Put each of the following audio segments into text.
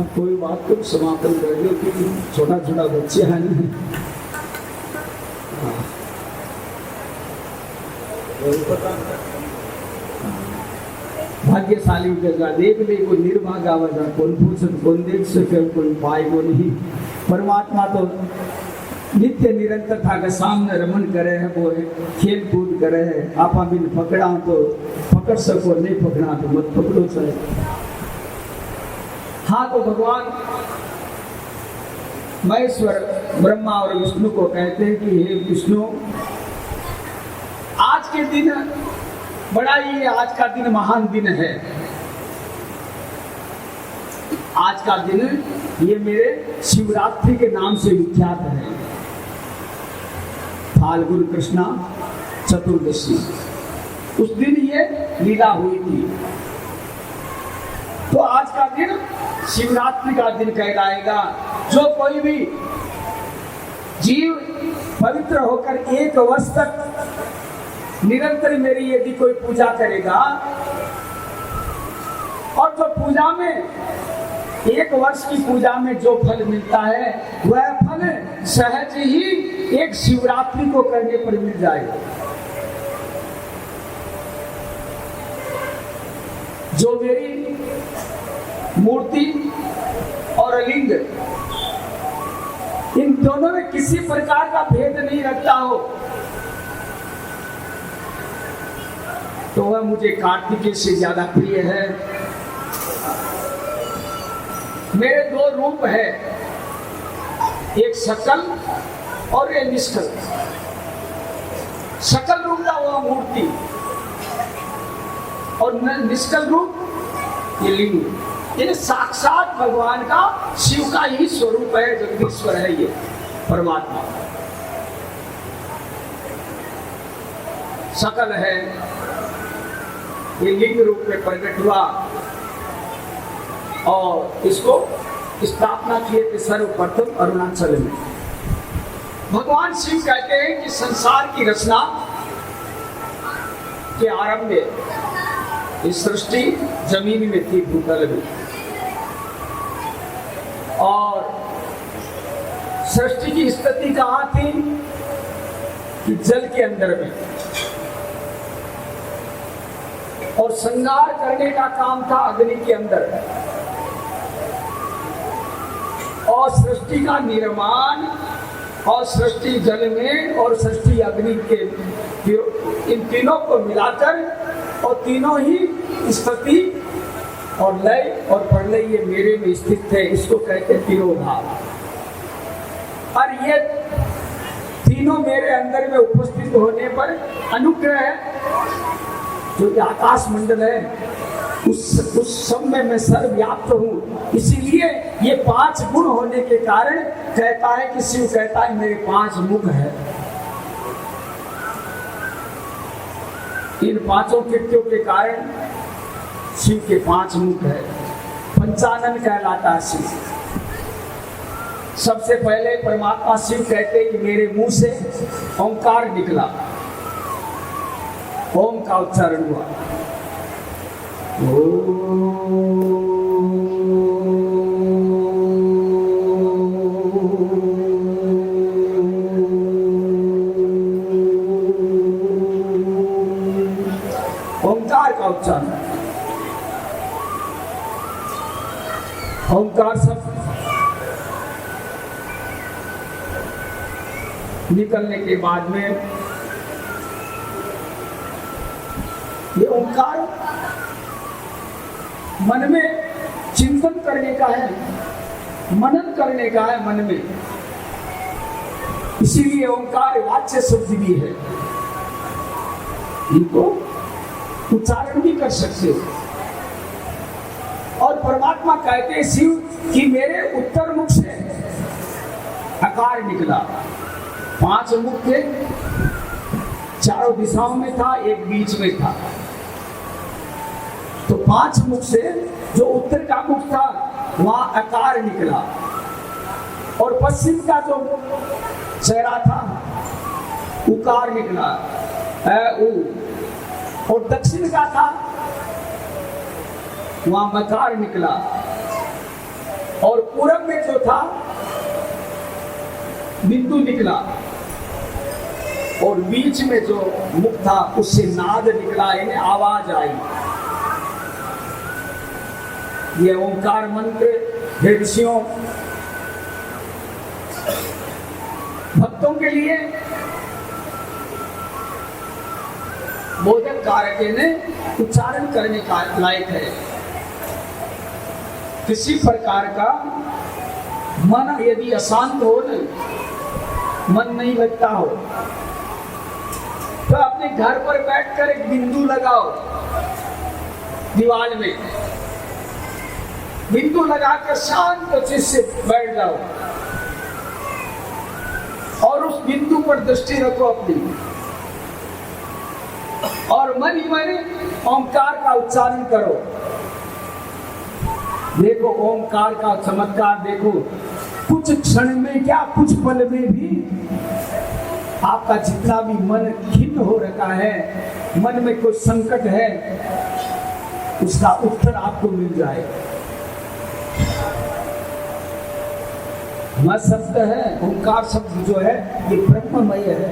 अब कोई बात तो समापन कर लो कि छोटा छोटा बच्चे हैं नहीं। भाग्यशाली जगह देख ले कोई निर्भागा वजह कौन पूछन कौन देख सके कोई पाए को नहीं। परमात्मा तो नित्य निरंतरता के सामने रमन करे है, वो खेल कूद करे है। आपा बिन पकड़ा तो पकड़ सको, नहीं पकड़ा तो मत पकड़ो सर। हाँ, तो भगवान महेश्वर ब्रह्मा और विष्णु को कहते हैं कि हे विष्णु, आज के दिन बड़ा ही, आज का दिन महान दिन है। आज का दिन ये मेरे शिवरात्रि के नाम से विख्यात है। फाल्गुन कृष्णा चतुर्दशी, उस दिन ये लीला हुई थी। तो आज का दिन शिवरात्रि का दिन कहलाएगा। जो कोई भी जीव पवित्र होकर 1 वर्ष तक निरंतर मेरी यदि कोई पूजा करेगा, और जो पूजा में 1 वर्ष की पूजा में जो फल मिलता है वह फल सहज ही एक शिवरात्रि को करने पर मिल जाएगा। जो मेरी मूर्ति और लिंग इन दोनों में किसी प्रकार का भेद नहीं रखता हो, तो वह मुझे कार्तिकेय से ज्यादा प्रिय है। मेरे 2 रूप है, एक सकल और एक निष्कल। सकल रूप का वह मूर्ति और निष्कल रूप ये लिंग। ये साक्षात भगवान का, शिव का ही स्वरूप है, जगदीश्वर है ये परमात्मा। सकल है, ये लिंग रूप में प्रकट हुआ और इसको स्थापना किए थे सर्वप्रथम अरुणाचल में। भगवान शिव कहते हैं कि संसार की रचना के आरंभ में इस सृष्टि जमीन में थी, भूतल में, और सृष्टि की स्थिति कहाँ थी कि जल के अंदर में, और श्रृंगार करने का काम था अग्नि के अंदर, और सृष्टि का निर्माण और सृष्टि जल में और सृष्टि अग्नि के, इन तीनों को मिलाकर, और तीनों ही स्थिति और लय और प्रलय ये मेरे में स्थित है। इसको कहते हैं तिरोभाव। और ये तीनों मेरे अंदर में उपस्थित होने पर अनुग्रह है, जो आकाश मंडल है उस सब में मैं सर्वव्याप्त हूँ। इसीलिए ये 5 गुण होने के कारण कहता है कि शिव कहता है मेरे 5 मुख है। इन 5 कृत्यों के कारण शिव के 5 मुख है। पंचानन कहलाता है शिव। सबसे पहले परमात्मा शिव कहते कि मेरे मुंह से ओंकार निकला, ओम का उच्चारण हुआ। ओंकार का उच्चारण, ओंकार सब निकलने के बाद में ये ओंकार मन में चिंतन करने का है, मनन करने का है मन में। इसीलिए ओंकार वाच्य शब्द भी है, इनको उच्चारण भी कर सकते हो। और परमात्मा कहते हैं शिव कि मेरे उत्तर मुख से आकार निकला। 5 मुख थे, चारों दिशाओं में था, एक बीच में था। तो 5 मुख से जो उत्तर का मुख था वहां आकार निकला, और पश्चिम का जो चेहरा था उकार निकला, और दक्षिण का था वहां मकार निकला। और पूरब में जो था बिंदु निकला, और बीच में जो मुख था उससे नाद निकला, यानी आवाज आई। ये ओंकार मंत्र ऋषियों भक्तों के लिए बोधक कारक ने उच्चारण करने का लायक है। किसी प्रकार का मन यदि अशांत हो न, मन नहीं लगता हो, तो अपने घर पर बैठकर एक बिंदु लगाओ, दीवार में बिंदु लगाकर शांत चित्त से बैठ जाओ और उस बिंदु पर दृष्टि रखो अपनी, और मन ही मन ओंकार का उच्चारण करो। देखो ओंकार का चमत्कार देखो, कुछ क्षण में क्या कुछ पल में भी आपका जितना भी मन खिन्न हो रखा है, मन में कोई संकट है, उसका उत्तर आपको मिल जाए। म शब्द है, ओंकार शब्द जो है ये ब्रह्ममय है,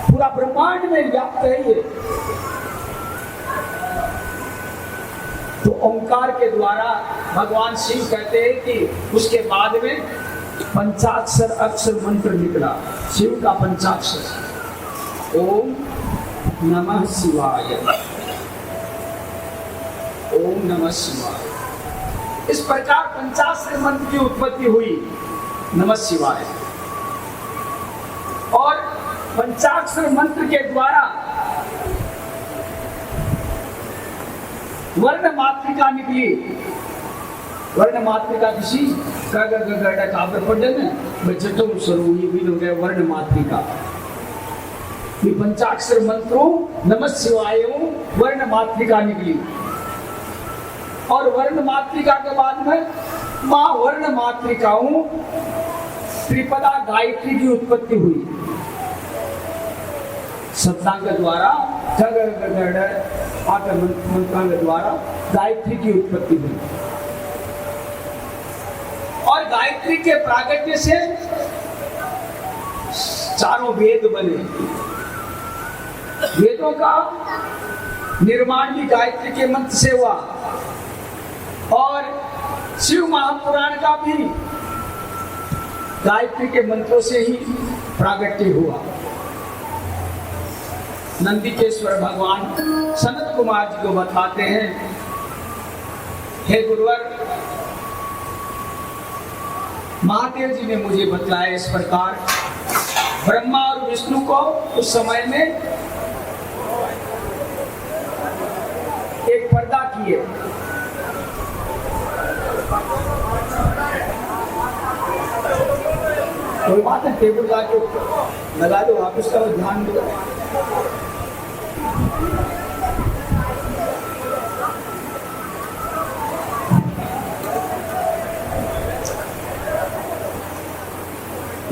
पूरा ब्रह्मांड में व्याप्त है ये। तो ओंकार के द्वारा भगवान शिव कहते हैं कि उसके बाद में पंचाक्षर अक्षर मंत्र निकला, शिव का पंचाक्षर, ओम नमः शिवाय, ओम नमः शिवाय। इस प्रकार पंचाक्षर मंत्र की उत्पत्ति हुई, नमः शिवाय। और पंचाक्षर मंत्र के द्वारा वर्ण मातृका निकली। वर्ण मातृका किसी बच्चों स्वरूप भी हो गया वर्ण मातृका। ये पंचाक्षर मंत्रों नमः शिवाय वर्ण मातृका निकली, और वर्ण मातृका के बाद में मां वर्ण मातृकाओं त्रिपदा गायत्री की उत्पत्ति हुई। सप्तांग द्वारा मंत्रांग द्वारा गायत्री की उत्पत्ति हुई, और गायत्री के प्रागट्य से चारों वेद बने। वेदों का निर्माण भी गायत्री के मंत्र से हुआ, और शिव महापुराण का भी गायत्री के मंत्रों से ही प्रागट्य हुआ। नंदिकेश्वर भगवान सनत कुमार जी को बताते हैं, हे गुरुवर, महादेव जी ने मुझे बतलाया इस प्रकार, ब्रह्मा और विष्णु को उस समय में एक पर्दा किए। कोई बात है, टेबल लगा दो, आप उसका ध्यान दो।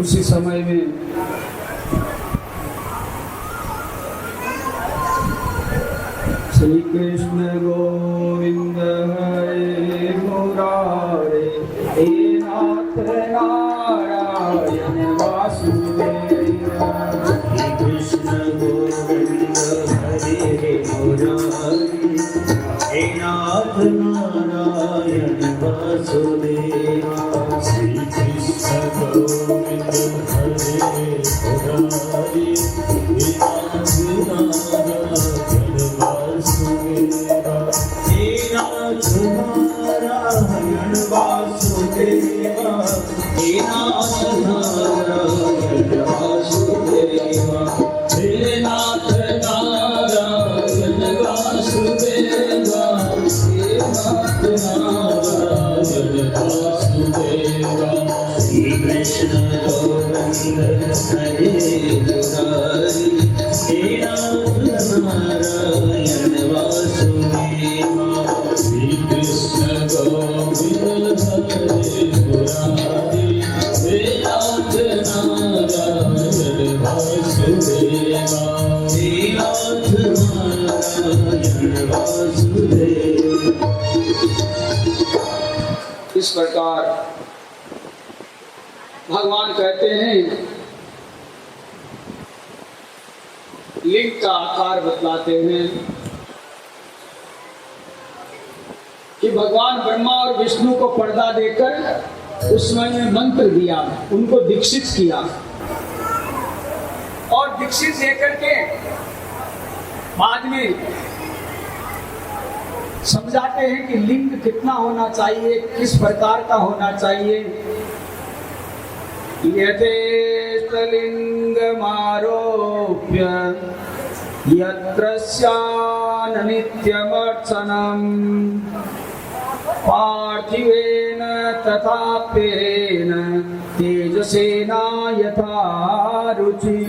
उसी समय में श्री कृष्ण गोविंद हरे मुरारे, हे नाथ नारायण वासुदेव। श्री कृष्ण गोविंद हरे मुरारे, हे नाथ नारायण वासुदेव। श्री कृष्ण गोविंद हरे मुरारे, हे नाथ नारायण वासुदेव। हे नाथ नारायण वासुदेव, हे नाथ नारायण वासुदेव। हे नाथ नारायण वासुदेव, हे नाथ नारायण वासुदेव। श्री कृष्ण गोविंद हरे मुरारी, हे नाथ नारायण वासुदेव। श्री कृष्ण गोविंद हरे मुरारी, हे नाथ नारायण वासुदेव। हे नाथ नारायण वासुदेव। इस प्रकार भगवान कहते हैं, लिंग का आकार बतलाते हैं कि भगवान ब्रह्मा और विष्णु को पर्दा देकर उसमें मंत्र दिया, उनको दीक्षित किया और दीक्षित देकर के बाद में समझाते हैं कि लिंग कितना होना चाहिए, किस प्रकार का होना चाहिए। यथेष्टलिङ्गमारोप्य यत्र नित्यमर्चनम् पार्थिवेन तथाप्येन तेजसेना यथा रुचि।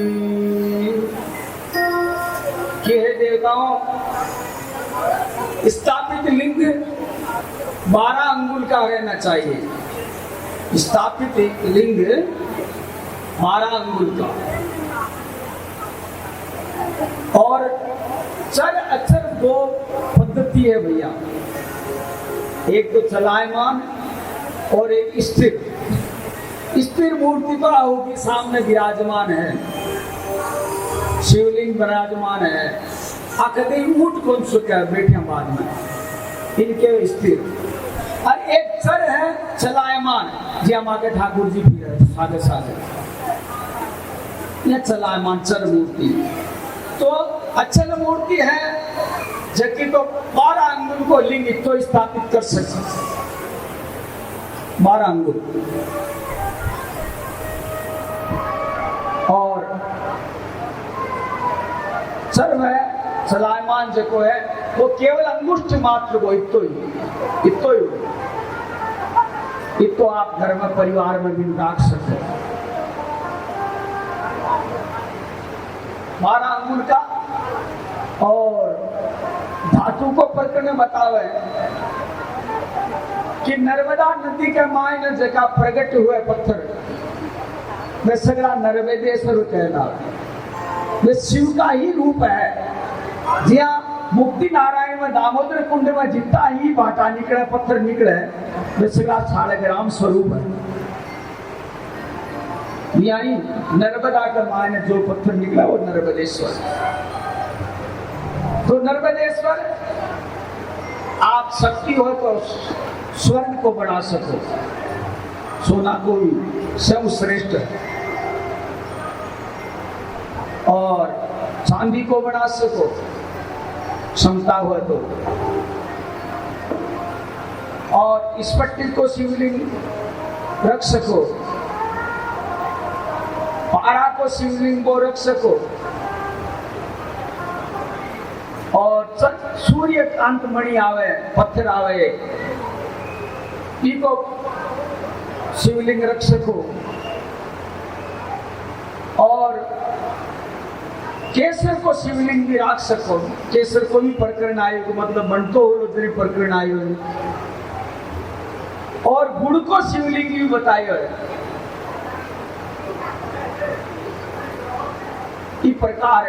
हे देवताओं, स्थापित लिंग 12 अंगुल का रहना चाहिए। स्थापित लिंग 12 अंगुल का और चर अचर 2 पद्धति है भैया, एक तो चलायमान और एक स्थिर। स्थिर मूर्ति तो होगी, सामने विराजमान है, शिवलिंग विराजमान है, आखिर ऊट कौन सो क्या बैठे बाद में, इनके स्थिर। और एक चर है चलायमान, जी हम आगे ठाकुर जी भी रहे सागे सागे, यह चलायमान चर मूर्ति। तो अचल मूर्ति है जबकि तो 12 अंगुल को लिंग तो स्थापित कर सकते, 12 अंगुल। और चर है चलायमान जो है वो केवल अंगुष्ठ मात्र को इतो ही इतो आप घर में परिवार में भी रख सकते हो। 12 अंगुल का। और धातु को प्रकरण में बतावे कि नर्मदा नदी के मायने जगह प्रकट हुए पत्थर वे सगड़ा नर्मदेश्वर कहना, वे शिव का ही रूप है। जिया मुक्ति नारायण में दामोदर कुंड में जितना ही बाटा निकले पत्थर निकले वे सगड़ा शालग्राम स्वरूप है। यानी नर्मदा के मायने जो पत्थर निकला वो नर्मदेश्वर। तो नर्मदेश्वर आप शक्ति हो तो स्वर्ण को बढ़ा सको, सोना को भी स्वयं श्रेष्ठ है, और चांदी को बढ़ा सको क्षमता हो तो, और स्फटिक को शिवलिंग रख सको, पारा को शिवलिंग को रख सको, और सूर्य कांत मणि आवे पत्थर आवे इको शिवलिंग रख सको, और केसर को शिवलिंग भी रख सको। केसर को भी प्रकरण आयो मतलब बनतो हो प्रकरण आयो, और गुड़ को शिवलिंग भी बतायो है। इस प्रकार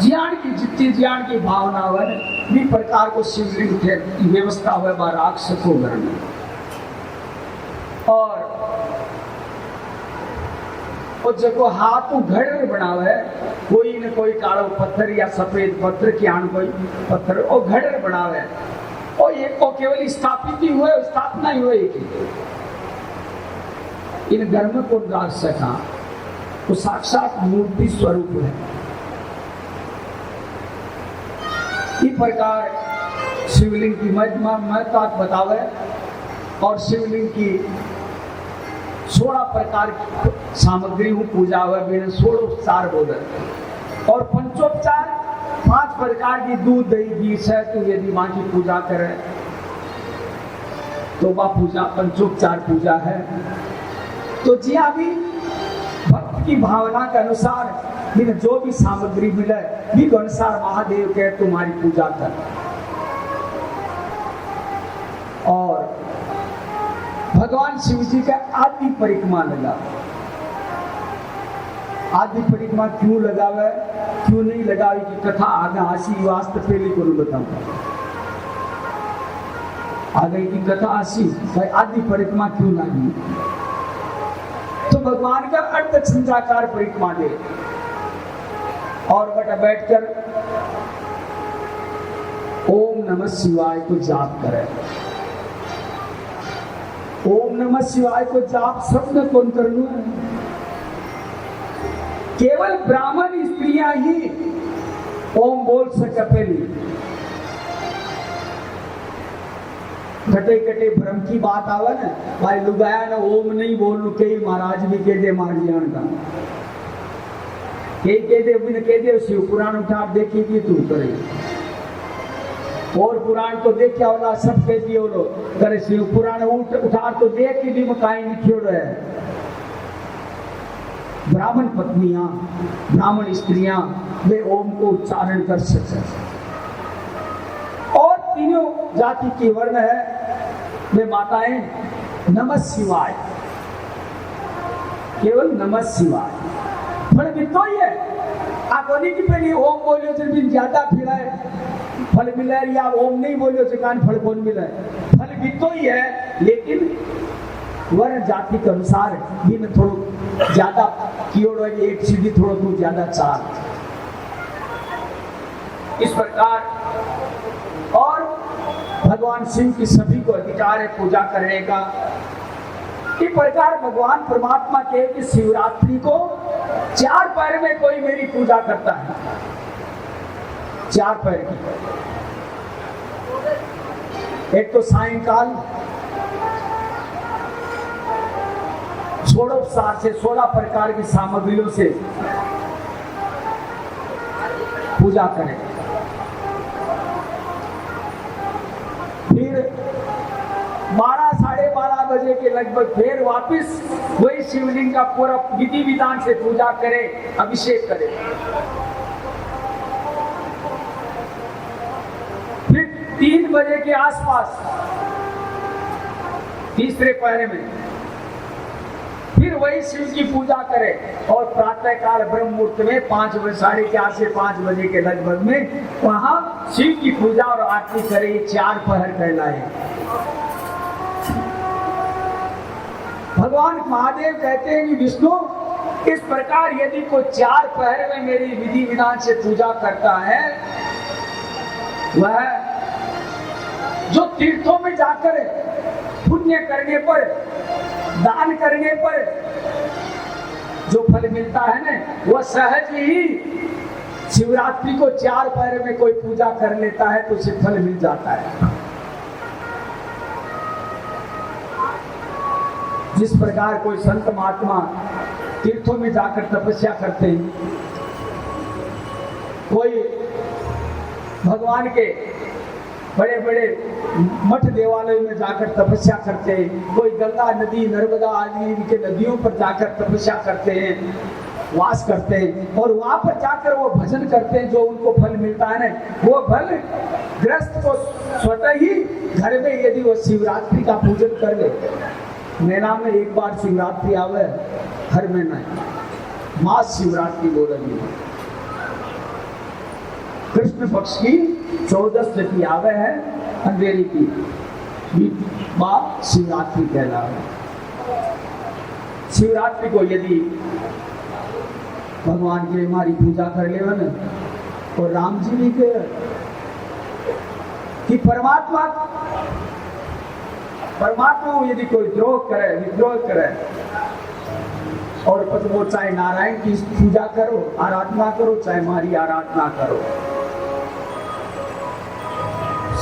ज्ञान की जितनी ज्ञान की भावना है भी प्रकार को शिवलिंग थे व्यवस्था हुआ बा राख सको घर में। और जब हाथ घड़ बनावे कोई न कोई कालो पत्थर या सफेद पत्थर की आन कोई पत्थर और घड़ बनावे और ये को केवल स्थापित ही हुए, स्थापना ही हुई कि इन घर में को राख सका तो साक्षात मूर्ति स्वरूप है। इस प्रकार शिवलिंग की महत्ता बतावे और शिवलिंग की 16 प्रकार की सामग्री हूँ पूजा हुआ 16 बोले, और पंचोपचार 5 प्रकार की दूध दही घी है। तो यदि माँ की पूजा करे तो वह पूजा पंचोपचार पूजा है। तो जी अभी भक्त की भावना के अनुसार जो भी सामग्री मिले भी अनुसार महादेव के तुम्हारी पूजा कर। और भगवान शिव जी का आदि परिक्रमा लगा। आदि परिक्रमा क्यों लगावे क्यों नहीं लगावे की कथा आगे आशी वास्तव पहले को बताऊंगा। आ गई की कथा आसी भाई आदि परिक्रमा क्यों लागी, तो भगवान का अर्ध चंद्राकार परिक्रमा दे और बेटा बैठकर ओम नमः शिवाय को जाप करे। ओम नमः शिवाय को जाप सबने कौन कर लू, केवल ब्राह्मण स्त्रियां ही ओम बोल सके। पहली कटे कटे भ्रम की बात आवे ना भाई लुगाया ना ओम नहीं बोलू कई महाराज भी कह दे मार जान का कह दे भी कह दे शिव पुराण उठा देखी थी तू करे और पुराण तो देखा होला सब कह दियो लो करे शिव पुराण उठा तो देख भी मकाई लिखियो है। ब्राह्मण पत्नियां ब्राह्मण स्त्रियां वे ओम को उच्चारण कर सकते और तीनों जाति की वर्ण है वे माताएं नमः शिवाय केवल नमः शिवाय फल भी तो ही है आप की पहले ओम बोलियो जब भी ज्यादा फिर फल मिला है या ओम नहीं बोलियो से कान फल कौन मिला है फल भी तो ही है लेकिन वर्ण जाति के अनुसार भी में थोड़ा ज्यादा कियोड़ एक सीधी थोड़ा दूर ज्यादा चार इस प्रकार और भगवान शिव की सभी को अधिकार है पूजा करने का। इस प्रकार भगवान परमात्मा के कि शिवरात्रि को 4 पैर में कोई मेरी पूजा करता है 4 पैर की। एक तो सायंकाल 16 प्रकार की सामग्रियों से पूजा करें। फिर 12 साढ़े 12 बजे के लगभग फिर वापस वही शिवलिंग का पूरा विधि विधान से पूजा करे अभिषेक करे। फिर 3 बजे के आसपास तीसरे पहरे में फिर वही शिव की पूजा करे और प्रातः काल ब्रह्म मुहूर्त में 5 बजे 4:30 से 5 बजे के लगभग में वहां शिव की पूजा और आरती करे। 4 पहर कहलाए। भगवान महादेव कहते हैं कि विष्णु इस प्रकार यदि कोई 4 पहर में मेरी विधि विधान से पूजा करता है वह जो तीर्थों में जाकर पुण्य करने पर दान करने पर जो फल मिलता है ना वह सहज ही शिवरात्रि को 4 पैर में कोई पूजा कर लेता है तो उसे फल मिल जाता है। जिस प्रकार कोई संत महात्मा तीर्थों में जाकर तपस्या करते हैं, कोई भगवान के बड़े बड़े मठ देवालय में जाकर तपस्या करते हैं, कोई गंगा नदी नर्मदा आदि के नदियों पर जाकर तपस्या करते हैं वास करते हैं और वहां पर जाकर वो भजन करते हैं जो उनको फल मिलता है ना वो फल ग्रस्त को स्वतः ही घर में यदि वो शिवरात्रि का पूजन कर ले। महीना में एक बार शिवरात्रि आवे हर महीना मास शिवरात्रि बोल रही है। कृष्ण पक्ष की 14 तिथि आवे है अंधेरी की शिवरात्रि कहला है। शिवरात्रि को यदि भगवान की हमारी पूजा कर ले न और राम जी भी के कि परमात्मा को यदि कोई द्रोह करे विद्रोह करे और वो चाहे नारायण की पूजा करो आराधना करो चाहे हमारी आराधना करो।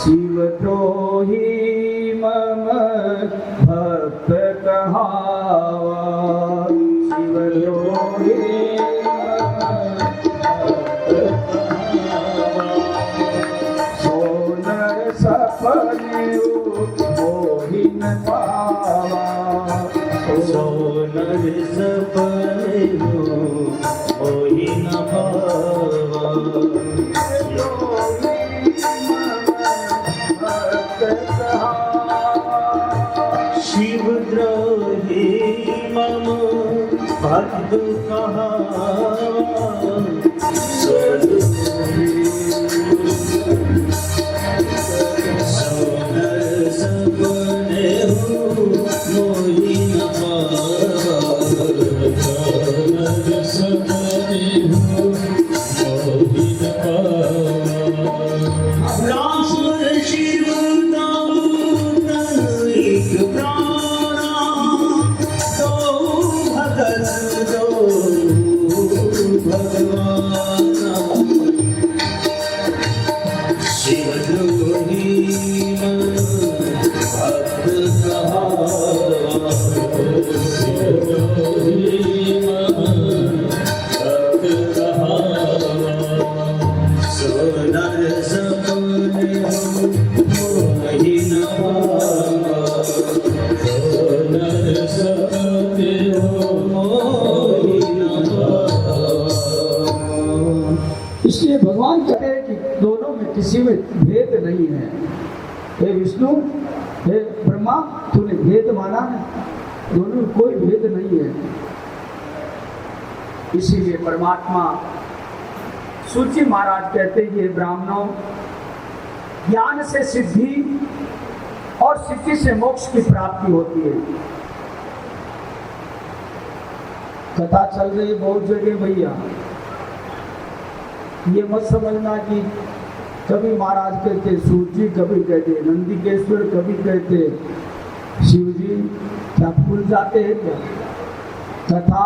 शिवद्रोही मम भक्त कहावा शिवद्रोही सोनर सपने मोहिन पावा सोनर सपने मोहिन पावा शिवद्रोही मम भक्त कहावा सोनर दो भगवान शिव द्रोही मन भक्त कहावा शिव द्रोही मन भक्त कहावा सोनर सपने मोहि न पावा सोनर सपने मोहि न पावा। इसलिए भगवान कहते हैं कि दोनों में किसी में भेद नहीं है। हे विष्णु, हे ब्रह्मा, तूने भेद माना है, दोनों में कोई भेद नहीं है। इसीलिए परमात्मा सूची महाराज कहते हैं, ये ब्राह्मणों, ज्ञान से सिद्धि और सिद्धि से मोक्ष की प्राप्ति होती है। कथा चल रही है बहुत जगह भैया, ये मत समझना कि कभी महाराज कहते सूर्य जी, कभी कहते नंदीकेश्वर, कभी कहते शिव जी, क्या भूल जाते हैं क्या? कथा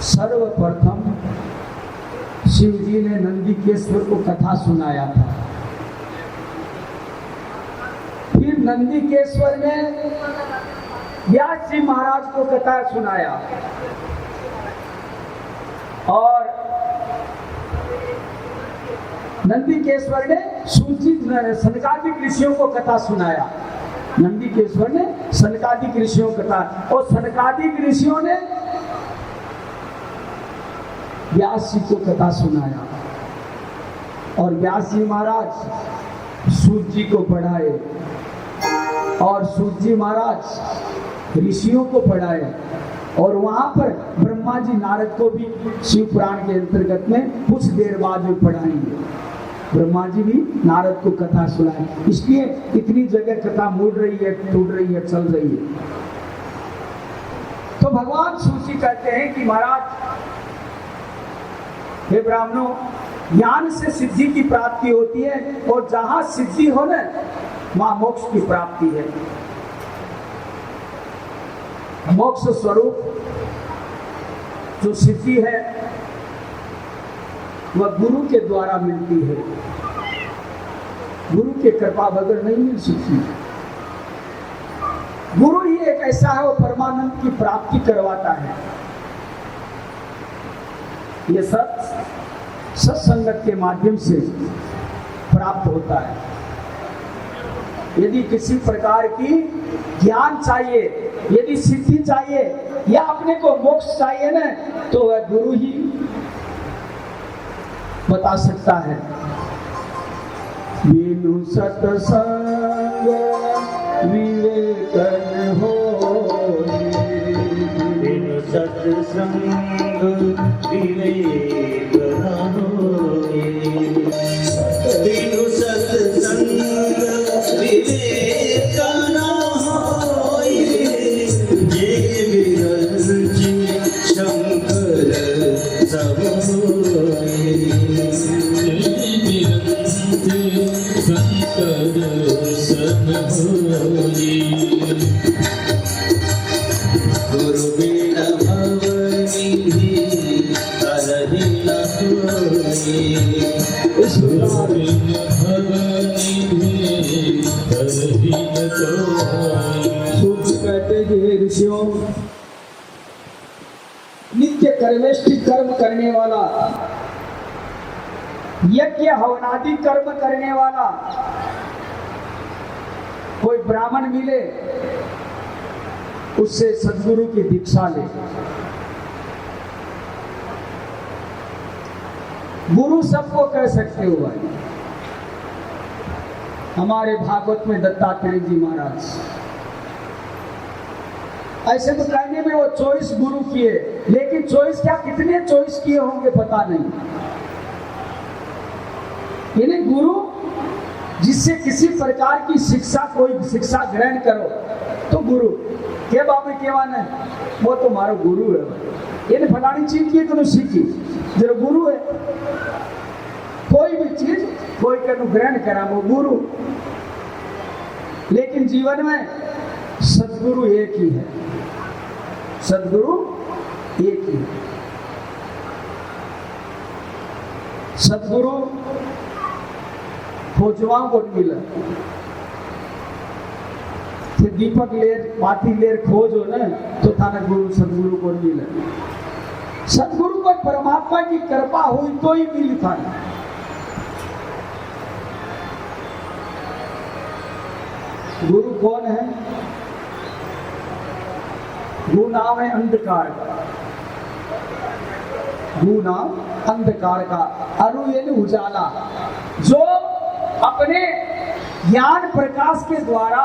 सर्वप्रथम शिव जी ने नंदीकेश्वर को कथा सुनाया था। फिर नंदीकेश्वर ने व्यास जी महाराज को कथा सुनाया और नंदीकेश्वर ने सनकादिक ऋषियों को कथा सुनाया। नंदीकेश्वर ने सनकादिक ऋषियों को कथा, और सनकादिक ऋषियों ने व्यास जी को कथा सुनाया। और व्यास जी महाराज सूत जी को पढ़ाए और सूत जी महाराज ऋषियों को पढ़ाए। और वहां पर ब्रह्मा जी नारद को भी शिव पुराण के अंतर्गत में कुछ देर बाद में पढ़ाएंगे। ब्रह्मा जी भी नारद को कथा सुनाए। इसलिए इतनी जगह कथा मुड़ रही है, टूट रही है, चल रही है। तो भगवान सूची कहते हैं कि महाराज, हे ब्राह्मणों, ज्ञान से सिद्धि की प्राप्ति होती है और जहां सिद्धि हो न वहां मोक्ष की प्राप्ति है। मोक्ष स्वरूप जो सिद्धि है वह गुरु के द्वारा मिलती है। गुरु के कृपा बगैर नहीं मिल सकती। गुरु ही एक ऐसा है, वो परमानंद की प्राप्ति करवाता है। ये सब सत्संगत के माध्यम से प्राप्त होता है। यदि किसी प्रकार की ज्ञान चाहिए, यदि सिद्धि चाहिए या अपने को मोक्ष चाहिए ना, तो वह गुरु ही बता सकता है। बिनु सत्संग विवेकन होए, बिनु सत्संग विवेकन होए, बिनु सत्संग विवेकन होए, जे विरंची शंकर सब होए, जे विरंची शंकर सब होए। गुरु बिना भवनिधि हरहि न कोई, गुरु बिना भवनिधि हरहि न कोई। सूत कहते हैं ऋषियों, नित्य कर्मेष्टि कर्म करने वाला, यज्ञ हवनादि कर्म करने वाला कोई ब्राह्मण मिले, उससे सद्गुरु की दीक्षा ले। गुरु सबको कह सकते हो भाई। हमारे भागवत में दत्तात्रेय जी महाराज, ऐसे तो कहने में वो 24 गुरु किए, लेकिन 24 क्या, कितने 24 किए होंगे पता नहीं। यानी गुरु जिससे किसी प्रकार की शिक्षा, कोई शिक्षा ग्रहण करो तो गुरु के बाबे केवा ने, वो तो मारो गुरु है। ये फलानी चीज की तो सीखी, जो गुरु है। कोई भी चीज कोई कनु ग्रहण करा वो गुरु। लेकिन जीवन में सदगुरु एक ही है। सदगुरु एक ही। सदगुरु खोजवाओं को मिला थे दीपक लेर बाती लेर खोजो न तो थाना गुरु सदगुरु को मिला। सदगुरु को परमात्मा की कृपा हुई तो ही मिली था। गुरु कौन है? गुरु नाम है अंधकार का। गुरु नाम अंधकार का, अरु यानी उजाला, जो अपने ज्ञान प्रकाश के द्वारा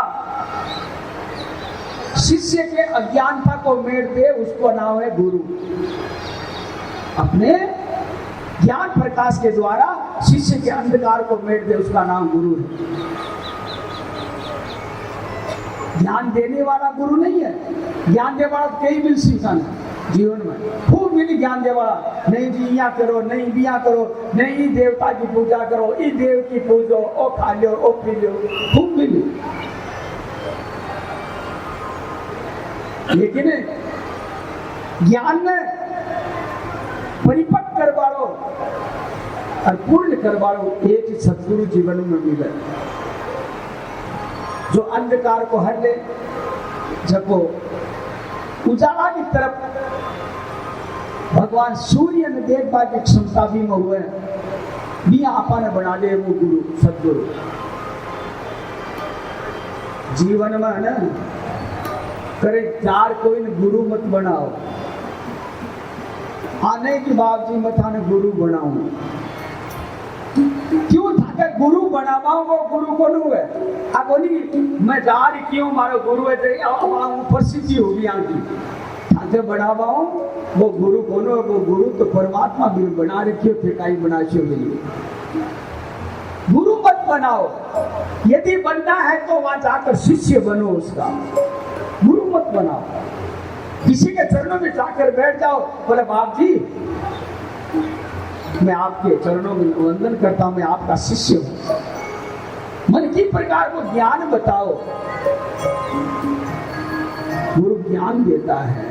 शिष्य के अज्ञानता को मेट दे, उसको नाम है गुरु। अपने ज्ञान प्रकाश के द्वारा शिष्य के अंधकार को मेट दे, उसका नाम गुरु है। ज्ञान देने वाला गुरु नहीं है। ज्ञान देने वाला कई मिल सीखा जीवन में खूब मिली ज्ञान दे वाला, नहीं जी यहाँ करो, नहीं बिया करो, नहीं देवता की पूजा करो, ई देव की पूजो, ओ खा लो, ओ पी लो, खूब मिली। लेकिन ज्ञान में परिपक्व करवाड़ो और पूर्ण करवाड़ो एक ही सदगुरु जीवन में मिले, जो अंधकार को हर ले, जब वो उजाला की तरफ भगवान सूर्य ने देखा की क्षमता भी में हुए भी आपा ने बना दे वो गुरु सदगुरु। जीवन में है ना करे चार कोई ने गुरु मत बनाओ, आने के बाद जी मत आने गुरु बनाओ। क्यों था गुरु बनावाओ, वो गुरु को नहीं है। अब नहीं मैं जा रही क्यों मारो गुरु है तो प्रसिद्धि होगी यहाँ की ठाते बढ़ावाओ, वो गुरु बोलो, वो गुरु तो परमात्मा भी बना रखियो, ठेकाई बना चाहिए। गुरु मत बनाओ, यदि बनना है तो वहां जाकर शिष्य बनो उसका, गुरु मत बनाओ। किसी के चरणों में जाकर बैठ जाओ, बोले बाप जी मैं आपके चरणों में वंदन करता हूं, मैं आपका शिष्य हूं। मन की प्रकार को ज्ञान बताओ, गुरु ज्ञान देता है।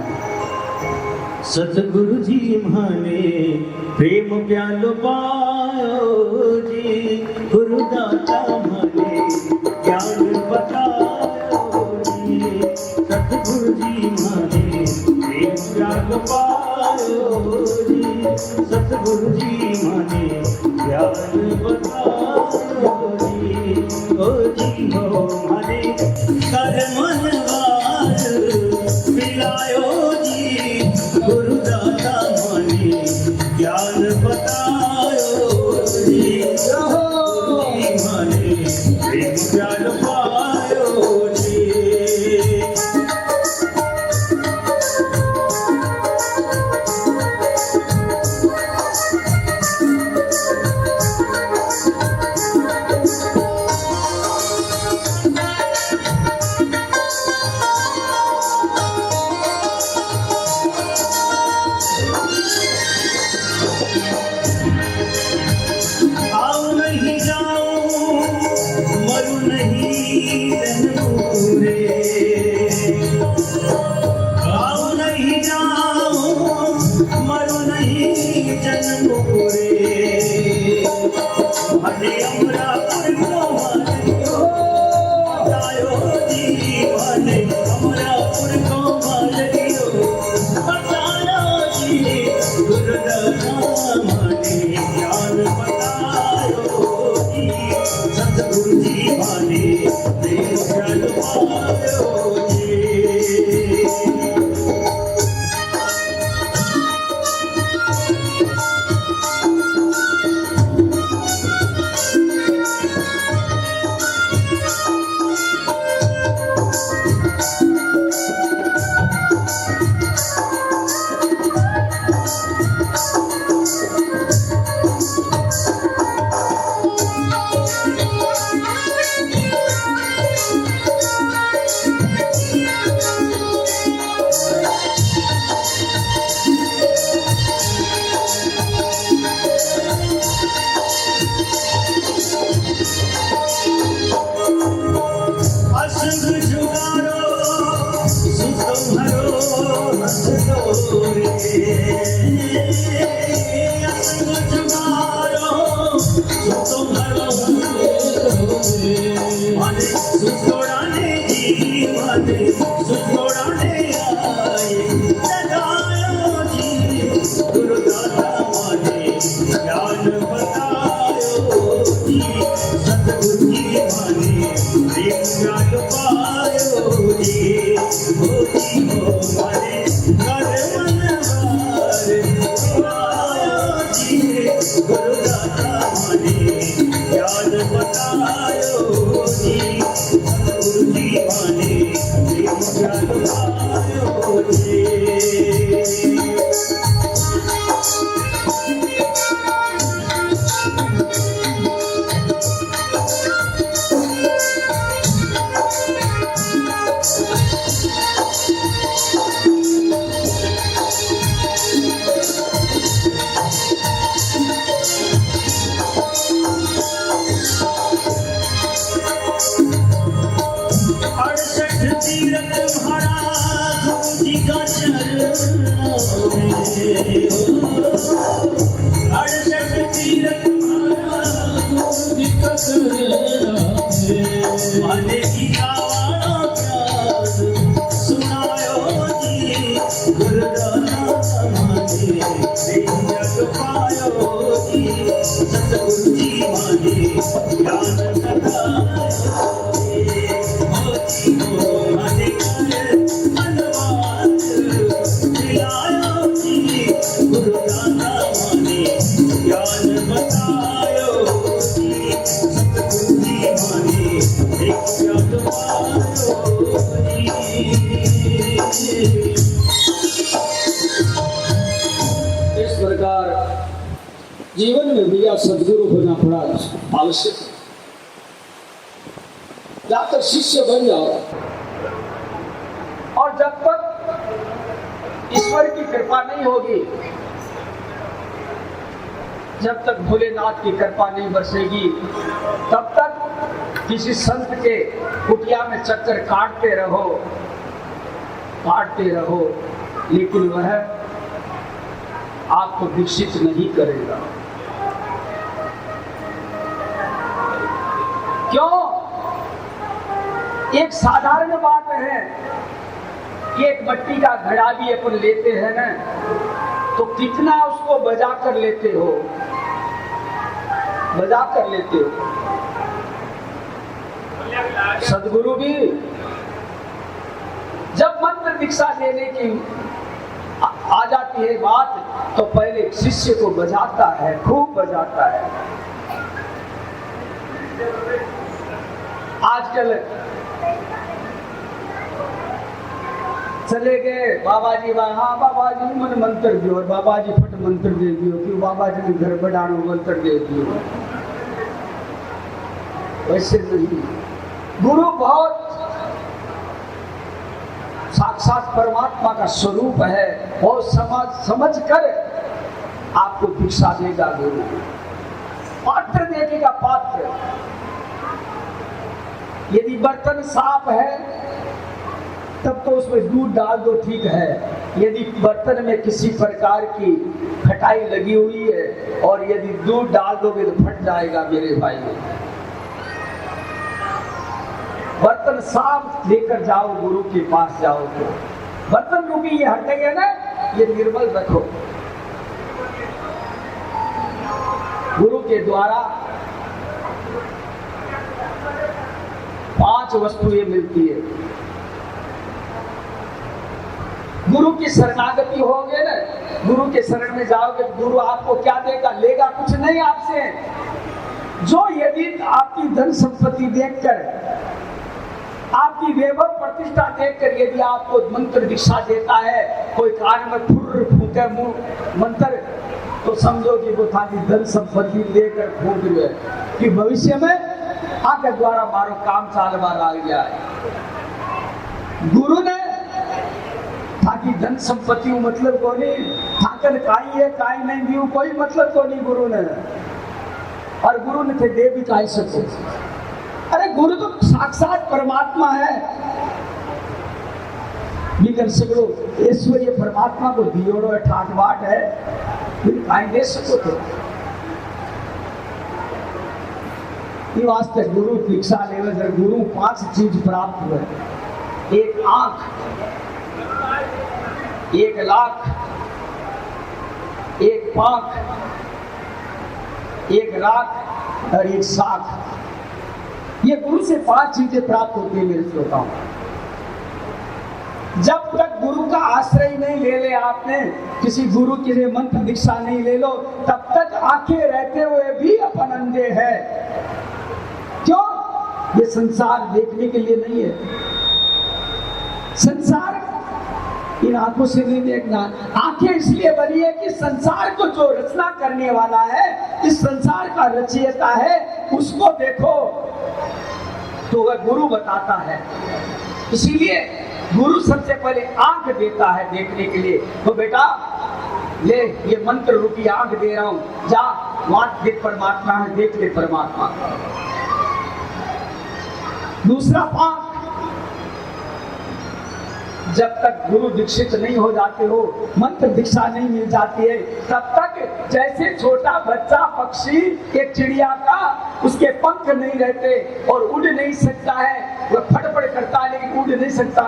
सतगुरु जी माने प्रेम प्यालो पायो जी, गुरुदाता माने ज्ञान बतायो जी। सतगुरु जी माने प्रेम प्यालो पायो जी, सतगुरु जी माने ज्ञान बतायो जी। ओ जी हो माने कर मनवार मिलायो जी, गुरुदाता माने ज्ञान बतायो जी। गुरु जी माने प्रेम ज्ञान पायो जी। रे असंग जुगारो तुम्हारो माने सुखोड़ाने जी माने सुखोड़ाने आए लगायो जी गुरुदाता माने ज्ञान बतायो जी सतगुरु जी माने प्रेम ज्ञान पायो जी हो माने कर मनवार आयो जी गुरुदाता माने ज्ञान बतायो जी सतगुरु जी माने प्रेम ज्ञान पायो जी जीवन में भैया सदगुरु होना बड़ा आवश्यक है। जब तक शिष्य बन जाओ और जब तक ईश्वर की कृपा नहीं होगी, जब तक भोलेनाथ की कृपा नहीं बरसेगी, तब तक किसी संत के कुटिया में चक्कर काटते रहो, लेकिन वह आपको विकसित नहीं करेगा। क्यों? एक साधारण बात है कि एक मट्टी का घड़ा भी अपन लेते हैं ना, तो कितना उसको बजा कर लेते हो। सदगुरु भी जब मंत्र दीक्षा लेने की आ जाती है बात, तो पहले शिष्य को बजाता है, खूब बजाता है। आजकल चले गए बाबा जी, हाँ बाबा जी मन मंत्र दियो, और बाबा जी फट मंत्र दे दियो, क्यों बाबा जी ने घर बढ़ानो मंत्र दे दियो। वैसे नहीं, गुरु बहुत साक्षात परमात्मा का स्वरूप है, बहुत समझ कर आपको दीक्षा देगा। गुरु पात्र देखेगा, पात्र। यदि बर्तन साफ है तब तो उसमें दूध डाल दो, ठीक है। यदि बर्तन में किसी प्रकार की खटाई लगी हुई है और यदि दूध डाल दोगे तो फट जाएगा मेरे भाई। बर्तन साफ लेकर जाओ, गुरु के पास जाओ तो बर्तन रूपी ये हट गए ना, ये निर्मल रखो। गुरु के द्वारा 5 वस्तुएं मिलती है। गुरु की शरणागति होगे ना, गुरु के शरण में जाओगे तो गुरु आपको क्या देगा? लेगा कुछ नहीं आपसे। जो यदि आपकी धन संपत्ति देखकर, आपकी वैभव प्रतिष्ठा देखकर यदि आपको मंत्र दीक्षा देता है, कोई कान में फुर्र फूके मुंह मंत्र, तो समझो कि वो थाली धन संपत्ति लेकर फूक रही है कि भविष्य में आपके द्वारा मारो काम चालवा लग जाए। गुरु ने ताकि धन संपत्ति मतलब को नहीं, ठाकर काई है काई नहीं भी कोई मतलब को नहीं गुरु ने। और गुरु ने थे दे भी काई सको। अरे गुरु तो साक्षात परमात्मा है। बिगर सगड़ो ऐश्वर्य परमात्मा को दियोड़ो है ठाट बाट है, फिर काई दे सको थे। ये वास्ते गुरु दीक्षा लेवे जर गुरु 5 चीज प्राप्त हुए, एक आंख, 1 लाख, 1 पांख, 1 राख और 1 साख। ये गुरु से 5 चीजें प्राप्त होती है मेरे श्रोताओं। जब तक गुरु का आश्रय नहीं ले ले आपने, किसी गुरु के लिए मंत्र दीक्षा नहीं ले लो, तब तक आंखें रहते हुए भी अपन अंधे हैं। क्यों? ये संसार देखने के लिए नहीं है। संसार इन आंखों से नहीं देखना। आंखें इसलिए बनी है कि संसार को जो रचना करने वाला है, इस संसार का रचयिता है, उसको देखो। तो वह गुरु बताता है। इसीलिए गुरु सबसे पहले आंख देता है देखने के लिए। तो बेटा ले, ये मंत्र रूपी आंख दे रहा हूं, जा वहां देख परमात्मा है, देख ले परमात्मा। दूसरा पांख, जब तक गुरु दीक्षित नहीं हो जाते हो, मंत्र दीक्षा नहीं मिल जाती है, तब तक जैसे छोटा बच्चा पक्षी एक चिड़िया का उसके पंख नहीं रहते और उड़ नहीं सकता है, वह फटफट करता है लेकिन उड़ नहीं सकता,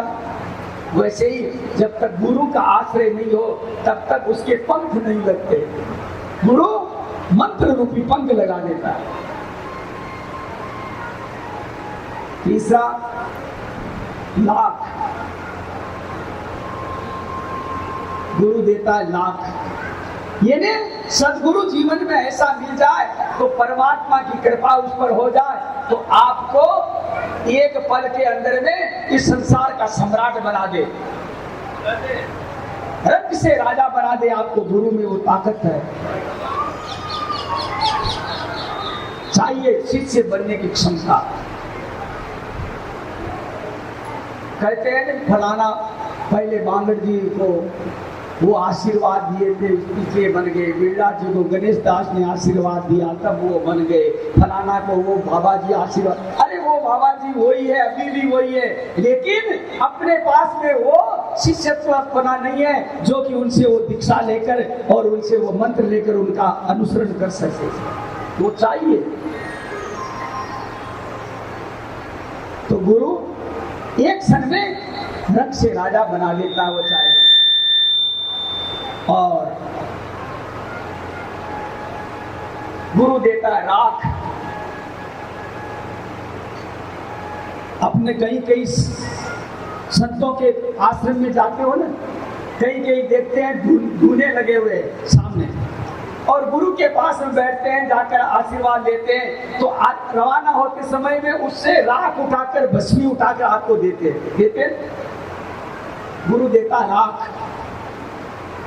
वैसे ही जब तक गुरु का आश्रय नहीं हो तब तक उसके पंख नहीं लगते। गुरु मंत्र रूपी पंख लगा देता है। तीसरा, लाख, गुरु देता है लाख। यानी सदगुरु जीवन में ऐसा मिल जाए तो परमात्मा की कृपा उस पर हो जाए तो आपको एक पल के अंदर में इस संसार का सम्राट बना दे, रंग से राजा बना दे। आपको गुरु में वो ताकत है। चाहिए शिष्य बनने की क्षमता। कहते हैं फलाना पहले बांगड़ जी को वो आशीर्वाद दिए थे, इसलिए बन गए। बिरला जी को गणेश दास ने आशीर्वाद दिया तब वो बन गए। फलाना को वो बाबा जी आशीर्वाद, अरे वो बाबा जी वही है, अभी भी वही है, लेकिन अपने पास में वो शिष्यत्व बना नहीं है जो कि उनसे वो दीक्षा लेकर और उनसे वो मंत्र लेकर उनका अनुसरण कर सके। वो चाहिए। तो गुरु एक क्षण में रंग से राजा बना लेता है, वो चाहेगा। और गुरु देता है राख। अपने कई संतों के आश्रम में जाते हो ना, कई देखते हैं धूने लगे हुए सामने, और गुरु के पास में बैठते हैं, जाकर आशीर्वाद लेते हैं। तो रवाना होते समय में उससे राख उठाकर, भस्मी उठाकर आपको देते। गुरु देता राख।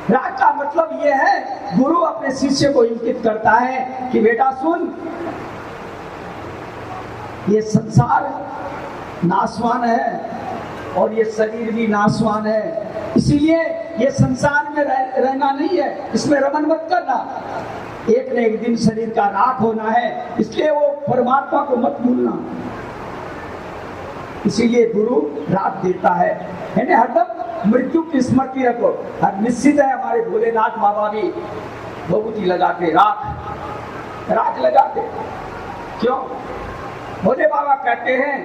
राग का मतलब यह है, गुरु अपने शिष्य को इंगित करता है कि बेटा सुन, ये संसार नाशवान है और ये शरीर भी नाशवान है, इसीलिए ये संसार में रहना नहीं है, इसमें रमन मत करना। एक न एक दिन शरीर का राख होना है, इसलिए वो परमात्मा को मत भूलना। इसीलिए गुरु राख देता है। यानी हरदम मृत्यु की स्मृति रखो। और निश्चित है हमारे भोलेनाथ बाबा भी बहुत ही लगाते राख लगाते। क्यों? भोले बाबा कहते हैं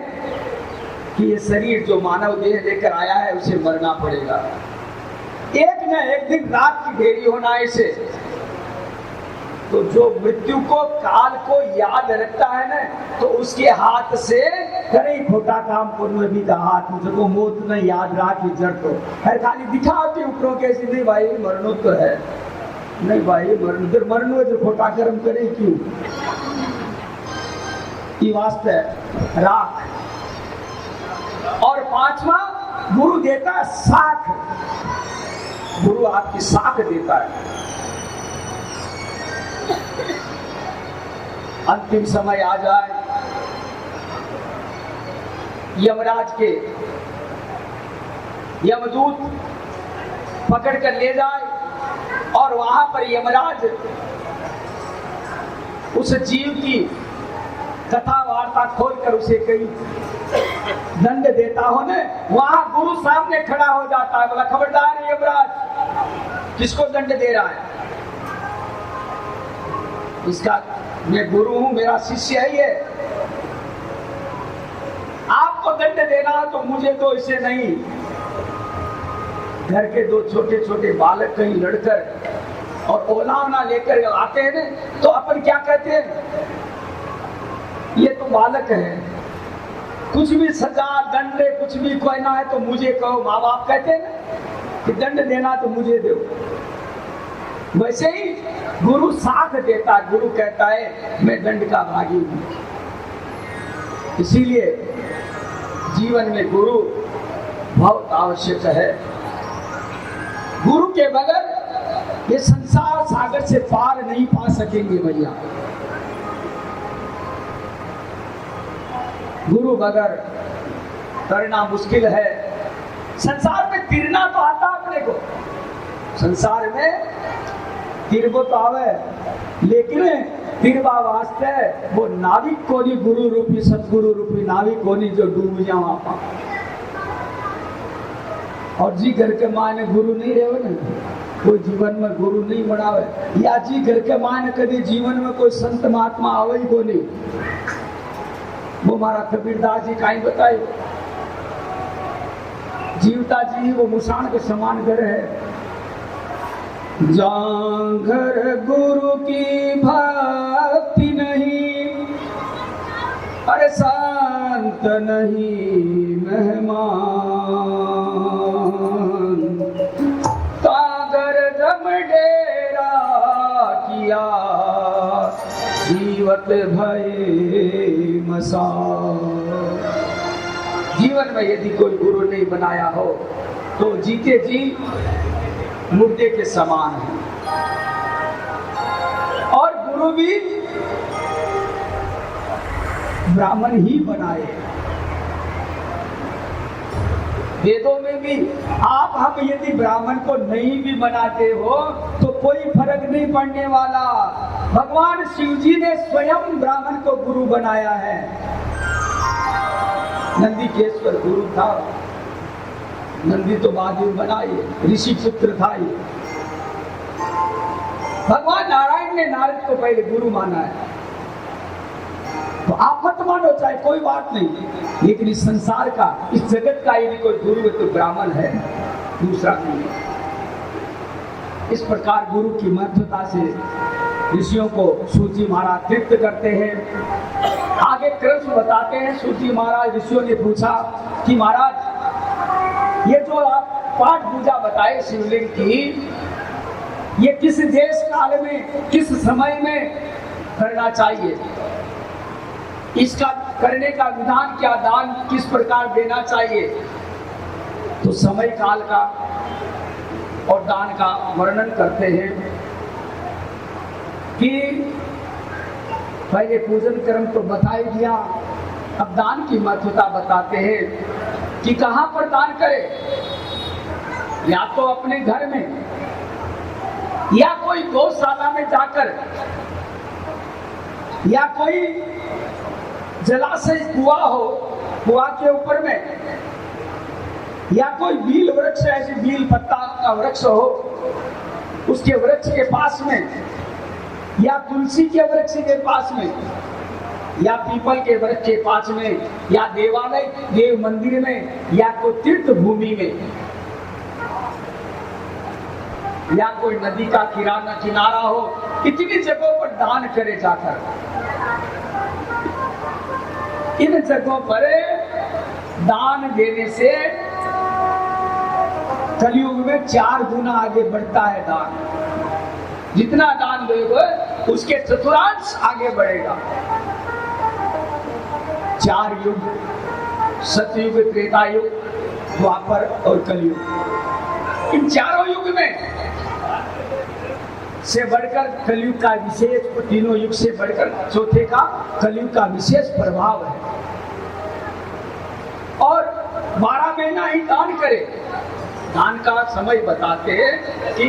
कि ये शरीर जो मानव देह लेकर आया है उसे मरना पड़ेगा, एक न एक दिन रात की ढेरी होना है इसे। तो जो मृत्यु को, काल को याद रखता है ना, तो उसके हाथ से करे खोटा काम पुण्य भी हाथ मुझको मौत न याद राखी जड़ तो है। खाली दिखाते ऊपरों कैसे, नहीं भाई मरणो तो है, नहीं भाई मरणो जो खोटा कर्म करे क्यों। ये वास्ते राख। और पांचवा, गुरु देता है साख। गुरु आपकी साख देता है। अंतिम समय आ जाए, यमराज के यमदूत पकड़ कर ले जाए और वहां पर यमराज उस जीव की कथा वार्ता खोलकर उसे कई दंड देता हो ना, वहां गुरु सामने खड़ा हो जाता है, बोला खबरदार यमराज, किसको दंड दे रहा है? इसका मैं गुरु हूं, मेरा शिष्य है ये, आपको दंड देना तो मुझे तो इसे नहीं। घर के दो छोटे छोटे बालक कहीं लड़कर और ओलावना लेकर आते हैं ना, तो अपन क्या कहते हैं, ये तो बालक है, कुछ भी सजा दंड कुछ भी कहना है तो मुझे कहो। माँ बाप कहते हैं ना कि दंड देना तो मुझे दो, वैसे ही गुरु साथ देता, गुरु कहता है मैं दंड का भागी हूं। इसीलिए जीवन में गुरु बहुत आवश्यक है। गुरु के बगैर ये संसार सागर से पार नहीं पा सकेंगे भैया। गुरु बगैर करना मुश्किल है। संसार में तिरना तो आता अपने को, संसार में तिरबो तो आवे, लेकिन तिरवा वास्ते वो नाविक को नहीं, गुरु रूपी सदगुरु रूपी नाविक को नहीं जो डूब जाओ आपा। और जी घर के माने गुरु नहीं रहे ना, कोई जीवन में गुरु नहीं बनावे, या जी घर के माने कभी जीवन में कोई संत महात्मा आवे ही को नहीं। वो हमारा कबीरदास जी का ही बताए, जीवता जी वो मुसान के समान घर है। जहाँ घर गुरु की भक्ति नहीं, अरे संत नहीं मेहमान, कागर जम डेरा किया, जीवत भय मसान। जीवन में यदि कोई गुरु नहीं बनाया हो तो जीते जी मुर्दे के समान है। और गुरु भी ब्राह्मण ही बनाए। वेदों में भी आप हम यदि ब्राह्मण को नहीं भी बनाते हो तो कोई फर्क नहीं पड़ने वाला। भगवान शिव जी ने स्वयं ब्राह्मण को गुरु बनाया है। नंदीकेश्वर गुरु था, नंदी तो बाद में बना, ये ऋषि पुत्र था ये। भगवान नारायण ने नारद को पहले गुरु माना है। तो आप मत मानो चाहे कोई बात नहीं, लेकिन इस संसार का, इस जगत का यदि कोई गुरु है तो ब्राह्मण है, दूसरा नहीं। इस प्रकार गुरु की महत्वता से ऋषियों को सूची महाराज तृप्त करते हैं। आगे कृष्ण बताते हैं, सूची महाराज ऋषियों ने पूछा कि महाराज ये जो आप पाठ पूजा बताए शिवलिंग की, ये किस देश काल में किस समय में करना चाहिए, इसका करने का विधान क्या, दान किस प्रकार देना चाहिए। तो समय काल का और दान का वर्णन करते हैं कि पहले पूजन कर्म तो बता ही दिया, अब दान की महत्वता बताते हैं कि कहां पर दान करें, या तो अपने घर में या कोई गौशाला में जाकर, या कोई जलाशय कुआं हो, कुआं के ऊपर में, या कोई बील वृक्ष ऐसे बील पत्ता का वृक्ष हो उसके वृक्ष के पास में, या तुलसी के वृक्ष के पास में, या पीपल के वृक्ष के पास में, या देवालय देव मंदिर में, या कोई तीर्थ भूमि में, या कोई नदी का किनारा हो, इतनी जगहों पर दान करे जाकर। इन जगहों पर दान देने से कलयुग में 4 गुना आगे बढ़ता है दान। जितना दान दोगे उसके चतुर्थांश आगे बढ़ेगा। 4 युग, सतयुग, त्रेता युग, द्वापर और कलयुग, इन चारों युग में से बढ़कर कलयुग का विशेष, तीनों युग से बढ़कर चौथे का कलयुग का विशेष प्रभाव है। और 12 महीना ही दान करें। दान का समय बताते हैं कि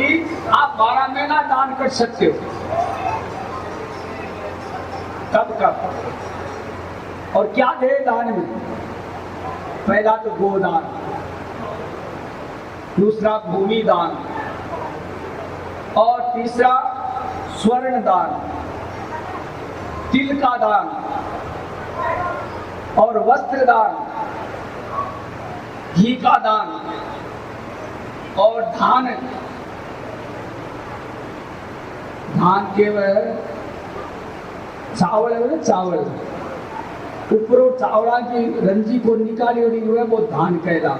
आप 12 महीना दान कर सकते हो। कब कब और क्या दे दान में, पहला तो गोदान, दूसरा भूमि दान और तीसरा स्वर्ण दान, तिल का दान और वस्त्र दान, घी का दान और धान के वह चावल है, चावल ऊपरों चावड़ा की रंजी को निकाली और हुआ वो धान कहला।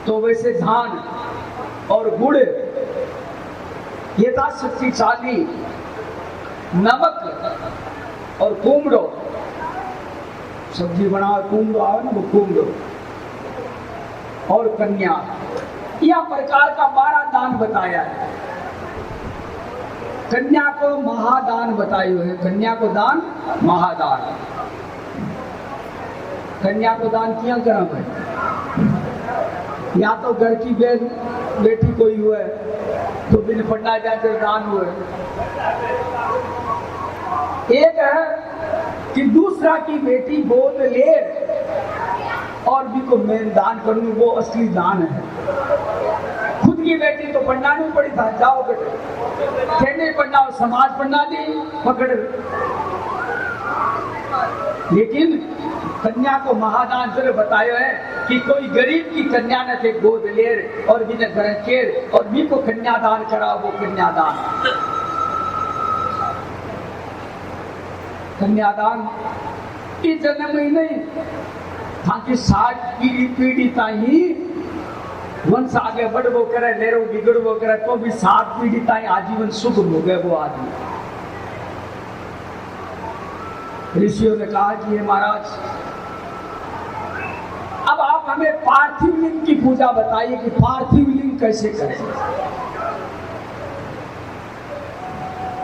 तो वैसे धान और गुड़ ये था शक्तिशाली, नमक और कुमड़ो, सब्जी बनाओ कुमड़ो आओ ना, वो कुमड़ो और कन्या, यह प्रकार का 12 दान बताया है। कन्या को महादान बताए हुए हैं, कन्या को दान महादान। कन्या को दान किया करा भाई, या तो घर की बेटी कोई हुए तो बिन पढ़ना जाते दान हुए। एक है कि दूसरा की बेटी गोद ले और भी को मैं दान करूं, वो असली दान है। खुद की बेटी तो पढ़ना नहीं पड़ी था, जाओ बेटे नहीं पढ़ना और समाज पढ़ना दी पकड़। लेकिन कन्या को महादान जो बताया है कि कोई गरीब की कन्या न थे गोद लेर और भी न केर और भी को कन्यादान करा, वो कन्यादान। कन्यादान इस जन्म में नहीं ताकि 60 पीढ़ी ताई वंश आगे बढ़ो करे, लेरो बिगड़ो करे, तो भी 7 पीढ़ी ताई आजीवन सुख भोगे वो आदमी। ऋषियों ने कहा कि ये महाराज अब आप हमें पार्थिव लिंग की पूजा बताइए कि पार्थिव लिंग कैसे करें।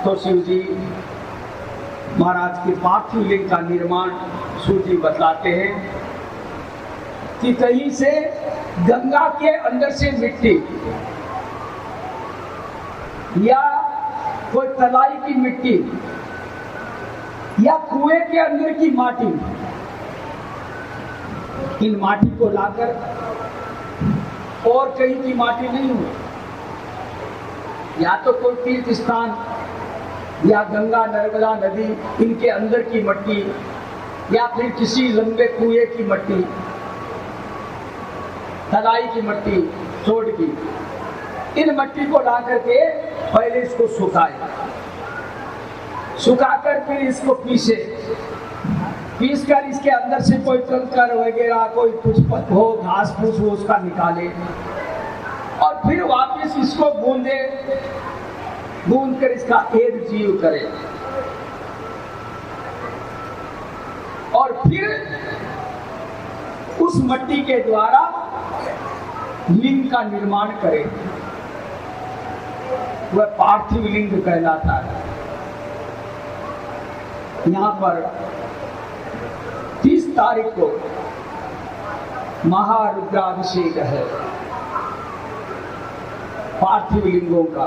तो शिव जी महाराज के पार्थिव लिंग का निर्माण शिव जी बतलाते हैं कि कहीं से गंगा के अंदर से मिट्टी या कोई तलाई की मिट्टी या कुएं के अंदर की माटी, इन माटी को लाकर, और कहीं की माटी नहीं हुई, या तो कोई तीर्थ स्थान या गंगा नर्मदा नदी इनके अंदर की मिट्टी या फिर किसी लंबे कुएं की मिट्टी, तलाई की मिट्टी छोड़ की, इन मिट्टी को ला करके पहले इसको सुखाए, सुखाकर फिर इसको पीसे, पीस कर इसके अंदर से कोई कंकर वगैरह कोई कुछ हो घास फूस हो उसका निकाले और फिर वापस इसको गूंदे, गूंद कर इसका एक जीव करे और फिर उस मिट्टी के द्वारा लिंग का निर्माण करे, वह पार्थिव लिंग कहलाता है। यहाँ पर 30 तारीख को महारुद्राभिषेक है पार्थिव लिंगों का।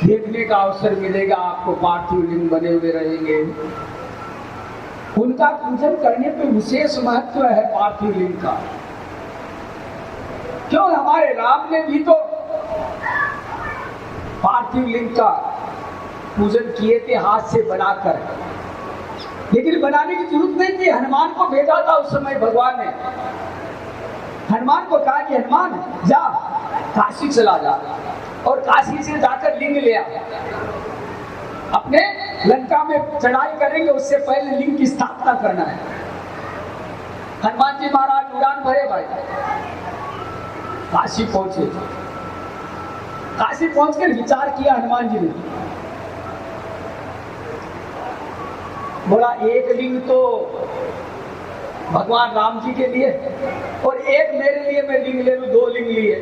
देखने का अवसर मिलेगा आपको, पार्थिव लिंग बने हुए रहेंगे। उनका पूजन करने पे विशेष महत्व है पार्थिव लिंग का। क्यों? हमारे राम ने भी तो पार्थिव लिंग का पूजन किए थे हाथ से बनाकर, लेकिन बनाने की जरूरत नहीं थी। हनुमान को भेजा था उस समय भगवान ने, हनुमान को कहा कि हनुमान जा काशी चला जा और काशी से जाकर लिंग ले आ, अपने लंका में चढ़ाई करेंगे उससे पहले लिंग की स्थापना करना है। हनुमान जी महाराज उड़ान भरे भाई, काशी पहुंचे। काशी पहुंचकर विचार किया हनुमान जी ने, बोला एक लिंग तो भगवान राम जी के लिए और एक मेरे लिए, मैं लिंग ले लूं, 2 लिंग लिए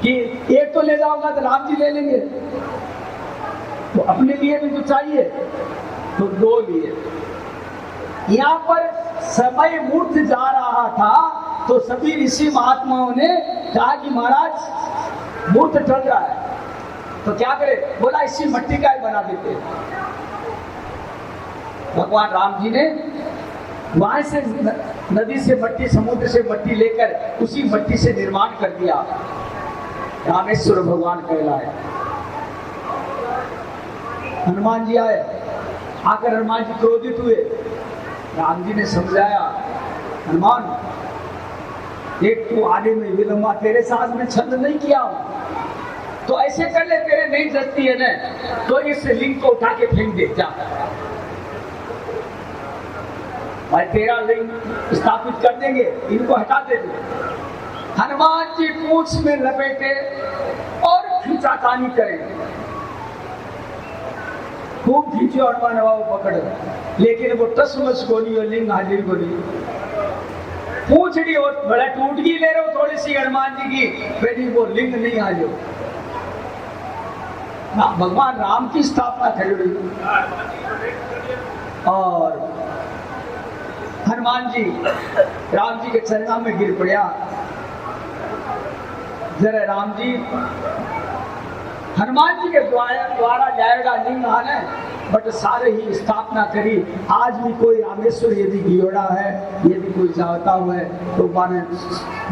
कि एक तो ले जाऊंगा तो राम जी ले लेंगे, तो अपने लिए भी तो चाहिए, तो 2 लिए। यहाँ पर समय मूर्त जा रहा था तो सभी ऋषि महात्माओं ने कहा कि महाराज मूर्त चल रहा है, तो क्या करे, बोला इसी मट्टी का ही बना देते। भगवान राम जी ने वहां से नदी से मट्टी, समुद्र से मट्टी लेकर उसी मट्टी से निर्माण कर दिया। रामेश्वर भगवान कहलाए। हनुमान जी आए, आकर हनुमान जी क्रोधित हुए। राम जी ने समझाया, हनुमान एक तू आने में विलंबा, तेरे साथ में छंद नहीं किया हूं, तो ऐसे कर ले, तेरे नहीं जचती है ना, तो इस लिंग को उठा के फेंक दे जा। भाई तेरा लिंग स्थापित कर देंगे, इनको हटा देंगे। हनुमान जी पूंछ में लपेटे और खींचातानी करेंगे, खूब खींचे हनुमान बाबू पकड़े, लेकिन वो टस मस गोली और लिंग हाजिर गोली पूछड़ी और बड़ा टूट गई, ले रहे हो थोड़ी सी हनुमान जी की, बेटी वो लिंग नहीं हाजिर। भगवान राम की स्थापना खड़ी हुई और हनुमान जी राम जी के चरणों में गिर पड़ा। जरा राम जी, हनुमान जी के द्वारा जाएगा लिंग आने, बट सारे ही स्थापना करी। आज भी कोई रामेश्वर यदि गियोड़ा है, यदि कोई चाहता हुआ है, तो माने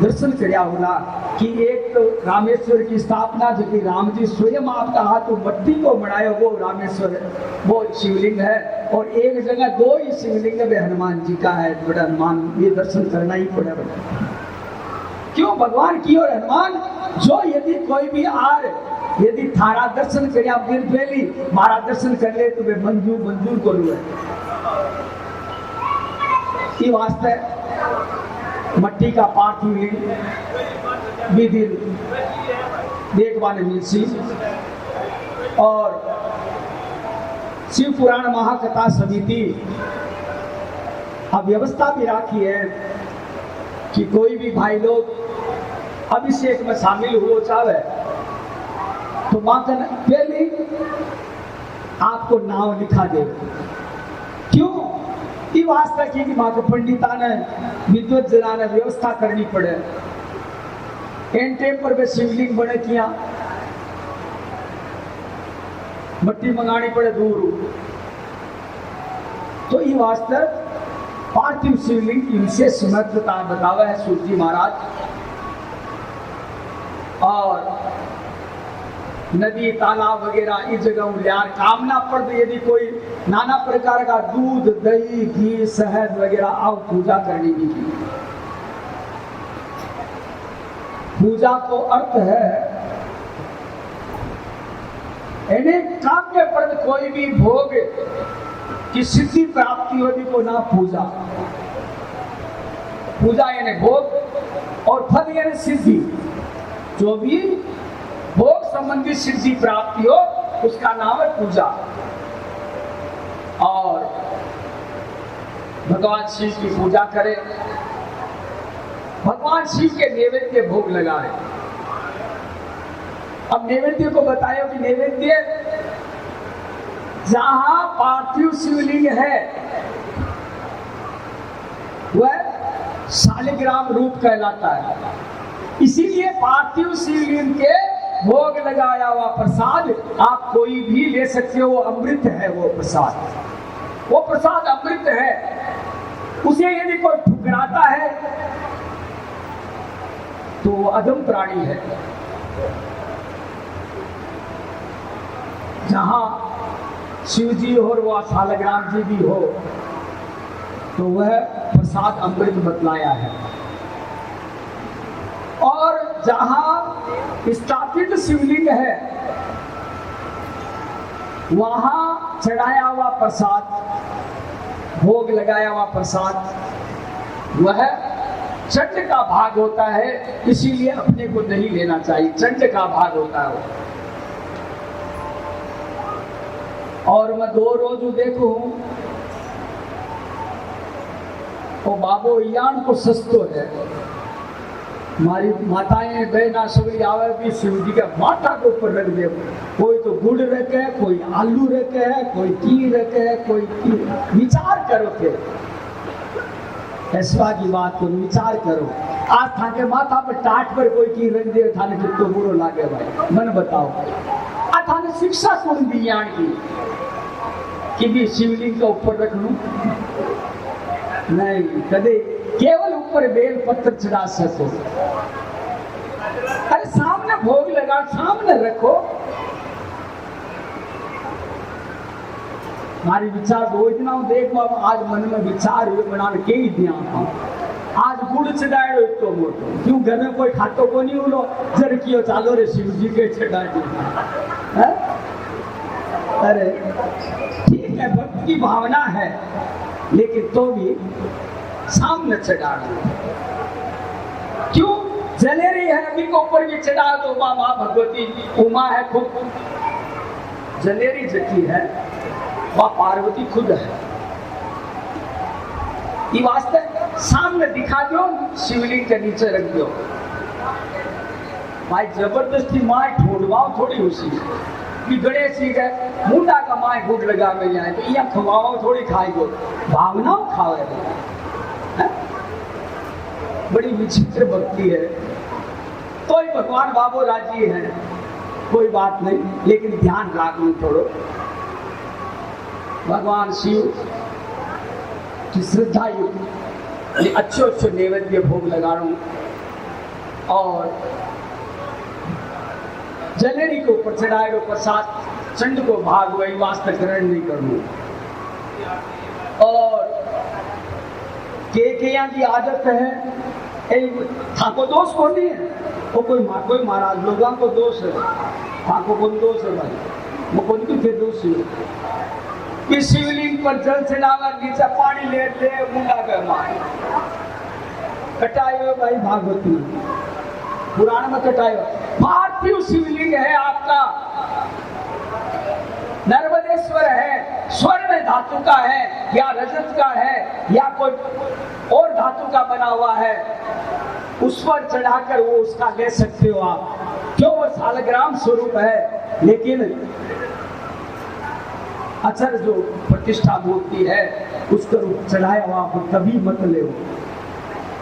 दर्शन करया होगा कि एक तो रामेश्वर की स्थापना जो कि राम जी स्वयं आपका हाथ मट्टी को बनाए, वो रामेश्वर है, वो शिवलिंग है। और एक जगह दो ही शिवलिंग में हनुमान जी का है, बड़ा हनुमान ये दर्शन करना ही पड़ेगा। क्यों भगवान की और हनुमान जो यदि कोई भी आर यदि थारा दर्शन कर दिल पहली मारा दर्शन कर ले तो वे मंजूर को लू है। वास्ते मट्टी का पार्थिव लिंग विधि देखवाने मिलसी और शिव पुराण महाकथा समिति अब व्यवस्था भी राखी है कि कोई भी भाई लोग अभिषेक में शामिल हो चाहे तो मां का पहले आपको नाम लिखा दे। क्यों? ये वास्ता की मां को पंडिता ने विद्वत जना ने व्यवस्था करनी पड़े। एन टेम पर वे शिवलिंग बने किया, मट्टी मंगानी पड़े दूर, तो ये वास्ते पार्थिव शिवलिंग की विशेष महत्वता बतावा है सूर्य जी महाराज। और नदी तालाब वगैरह इस जगह लियार कामना पर यदि कोई नाना प्रकार का दूध दही घी शहद वगैरह आओ पूजा करनी की। पूजा को अर्थ है काम्य पर कोई भी भोग की सिद्धि प्राप्ति होगी को ना पूजा। पूजा यानी भोग और फल यानी सिद्धि। जो भी भोग संबंधी सिद्धि प्राप्ति हो उसका नाम है पूजा। और भगवान शिव की पूजा करें, भगवान शिव के नैवेद्य भोग लगाए। अब नैवेद्य को बताया कि नैवेद्य जहां पार्थिव शिवलिंग है वह शालिग्राम रूप कहलाता है। इसीलिए पार्थिव शिवलिंग के भोग लगाया हुआ प्रसाद आप कोई भी ले सकते हो, वो अमृत है। वो प्रसाद अमृत है। उसे यदि कोई ठुकराता है तो वो अधम प्राणी है। जहां शिव जी और वह शालिग्राम जी भी हो तो वह प्रसाद अमृत बतलाया है। और जहां स्थापित शिवलिंग है वहां चढ़ाया हुआ प्रसाद, भोग लगाया हुआ प्रसाद वह चंड का भाग होता है। इसीलिए अपने को नहीं लेना चाहिए, चंड का भाग होता है। और मैं 2 रोज देखू वो बाबो यान को सस्तो है। हमारी माताएं बहना सगड़ी आवे भी शिव जी के माथा के ऊपर रख दे। कोई तो गुड़ रखे है, कोई आलू रखे है, कोई घी रखे है, कोई विचार करो थे। ऐसा की बात करो, विचार करो। आज था के माथा पर टाट पर कोई की रख दे थाने कितना बुरो लागे भाई, मन बताओ। अथा शिक्षा कौन दी ज्ञान की कि भी शिवलिंग का ऊपर रख लूं? नहीं, कदे केवल ऊपर बेल पत्र चढ़ा सको। अरे सामने भोग लगा, सामने रखो। मारी विचार योजना देखो, अब आज मन में विचार हुए बना के ही दिया था। आज गुड़ चढ़ाए तो मोटो क्यों घर में कोई खातो को नहीं उलो जरकियो चालो रे शिव जी के चढ़ा दिया। अरे ठीक है, भक्ति की भावना है, लेकिन तो भी सामने चढ़ा दो। क्यों? जलेरी है, अभी को ऊपर भी चढ़ा दो। माँ भगवती उमा है खुद, जलेरी जकी है वह पार्वती खुद है। ये वास्ते सामने दिखा दो, शिवलिंग के नीचे रख दो। भाई जबरदस्ती माए ठोड़वाओ थोड़ी उसी कि गणेश जी के मुंडा का माए गुड़ लगा में जाए तो यहाँ खवाओ थोड़ी खाई दो, भावनाओं खावे। बड़ी विचित्र भक्ति है। तो ही भगवान बाबू राजी है, कोई बात नहीं, लेकिन ध्यान रखना थोड़ो। भगवान शिव की श्रद्धा युक्त अच्छे नैवेद्य भोग लगा रहा हूं और जलेरी को ऊपर चढ़ाए रो प्रसाद चंड को भाग वही वास्ते ग्रहण नहीं करूं। और के यहाँ की आदत है, थाको दोष को नहीं है, वो कोई महाराज लोगों को दोष है, थाको कौन दोष है भाई, वो कौन की दोष है कि शिवलिंग पर जल चढ़ावा, नीचे पानी ले मुंडा के मारे कटाए हुए। भाई भागवती पुराण में कटाए हुए पार्थिव शिवलिंग है आपका, नर्मदेश्वर है, स्वर्ण धातु का है या रजत का है या कोई और धातु का बना हुआ है, उस पर चढ़ाकर वो उसका ले सकते हो आप। क्यों? वो सालग्राम स्वरूप है, लेकिन अचर जो प्रतिष्ठा मूर्ति है उसका रूप चढ़ाया हुआ आप कभी मत ले।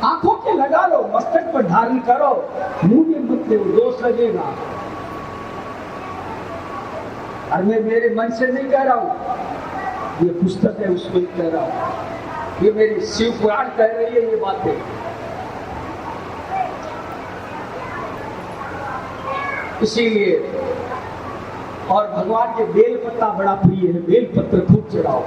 आंखों के लगा लो, मस्तक पर धारण करो, मुंह में मत ले, दोष लगेगा। और मैं मेरे मन से नहीं कह रहा हूं, ये पुस्तक है उसको ही कह रहा हूं, ये मेरी शिव पुराण कह रही है ये बातें। इसीलिए और भगवान के बेल पत्ता बड़ा प्रिय है, बेल पत्र खूब चढ़ाओ।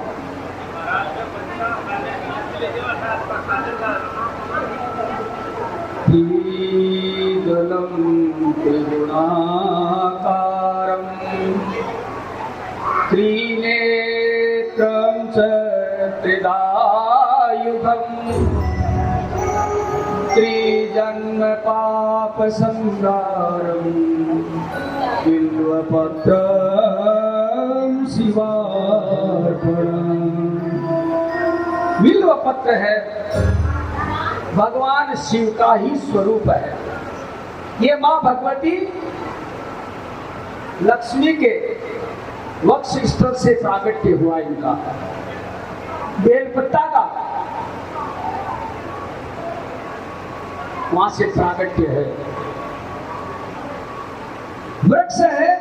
त्रिदलं त्रिगुणाकारं त्रिनेत्रं च त्रिदायुधं त्रिजन्म पाप संहारं बिल्वपत्रं शिवार्पणम्। बिल्व पत्र है, भगवान शिव का ही स्वरूप है। ये मां भगवती लक्ष्मी के वक्ष स्थल से प्रागट्य हुआ इनका बेलपत्ता का, वहां से प्रागट्य है। वृक्ष है,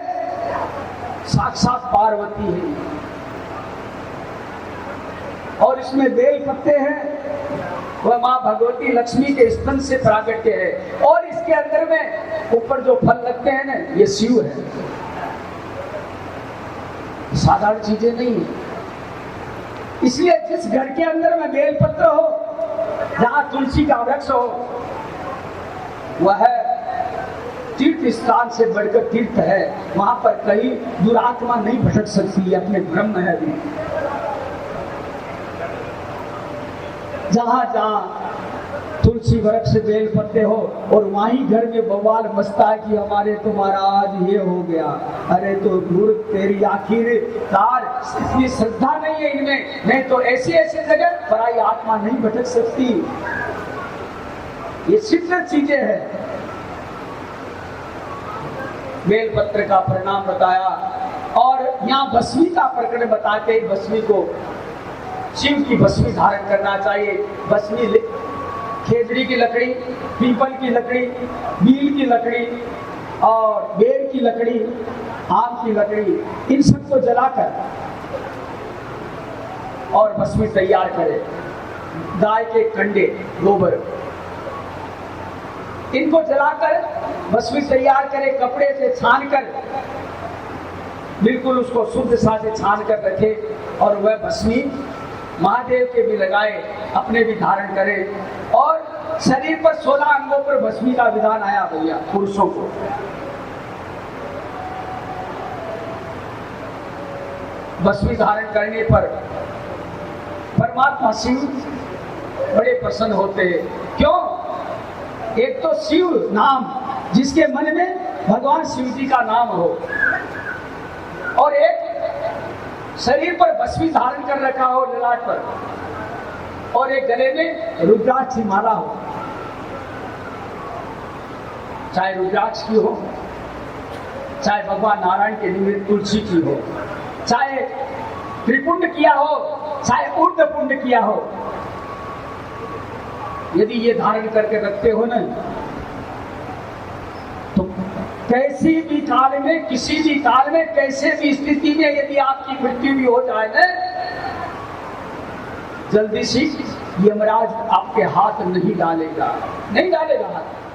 साक्षात पार्वती है, और इसमें बेल पत्ते हैं, वह मां भगवती लक्ष्मी के स्तन से प्रागट्य है। और इसके अंदर में ऊपर जो फल लगते हैं ना, ये शिव है, साधारण चीजें नहीं है। इसलिए जिस घर के अंदर में बेल पत्र हो, जहां तुलसी का वृक्ष हो, वह तीर्थ स्थान से बढ़कर तीर्थ है। वहां पर कहीं दुरात्मा नहीं भटक सकती, अपने ब्रह्म है अभी। जहां जहां तुलसी वृक्ष बेल पत्ते हो और वहीं घर में बवाल मचता है कि हमारे तो महाराज ये हो गया। अरे तो गुरु तेरी आखिर कार, इतनी श्रद्धा नहीं है इनमें, नहीं तो ऐसी ऐसी जगह पराई आत्मा नहीं भटक सकती। ये सिद्ध चीजें हैं। बेल पत्र का परिणाम बताया और यहाँ भस्मी का प्रकरण बताते ही भस्मी को शिव की भस्मी धारण करना चाहिए। भस्मी खेजड़ी की लकड़ी, पीपल की लकड़ी, बील की लकड़ी और बेर की लकड़ी आम की लकड़ी, इन सबको जलाकर और भस्मी तैयार करे। गाय के कंडे, गोबर, इनको जलाकर भस्मी तैयार करे, कपड़े से छानकर, बिल्कुल उसको शुद्ध सा से छान कर रखे और वह भस्मी महादेव के भी लगाए, अपने भी धारण करे। और शरीर पर 16 अंगों पर भस्मी का विधान आया भैया पुरुषों को। भस्मी धारण करने पर परमात्मा शिव बड़े प्रसन्न होते हैं। क्यों? एक तो शिव नाम, जिसके मन में भगवान शिव जी का नाम हो, और एक शरीर पर भस्मी धारण कर रखा हो ललाट पर, और एक गले में रुद्राक्ष की माला हो, चाहे रुद्राक्ष की हो, चाहे भगवान नारायण के निमित्त तुलसी की हो, चाहे त्रिपुंड किया हो, चाहे ऊर्ध्व पुंड किया हो, यदि ये धारण करके रखते हो ना, तो कैसी भी काल में, किसी भी काल में, कैसे भी स्थिति में यदि आपकी मृत्यु भी हो जाए ना, जल्दी से यमराज आपके हाथ नहीं डालेगा, नहीं डालेगा हाथ।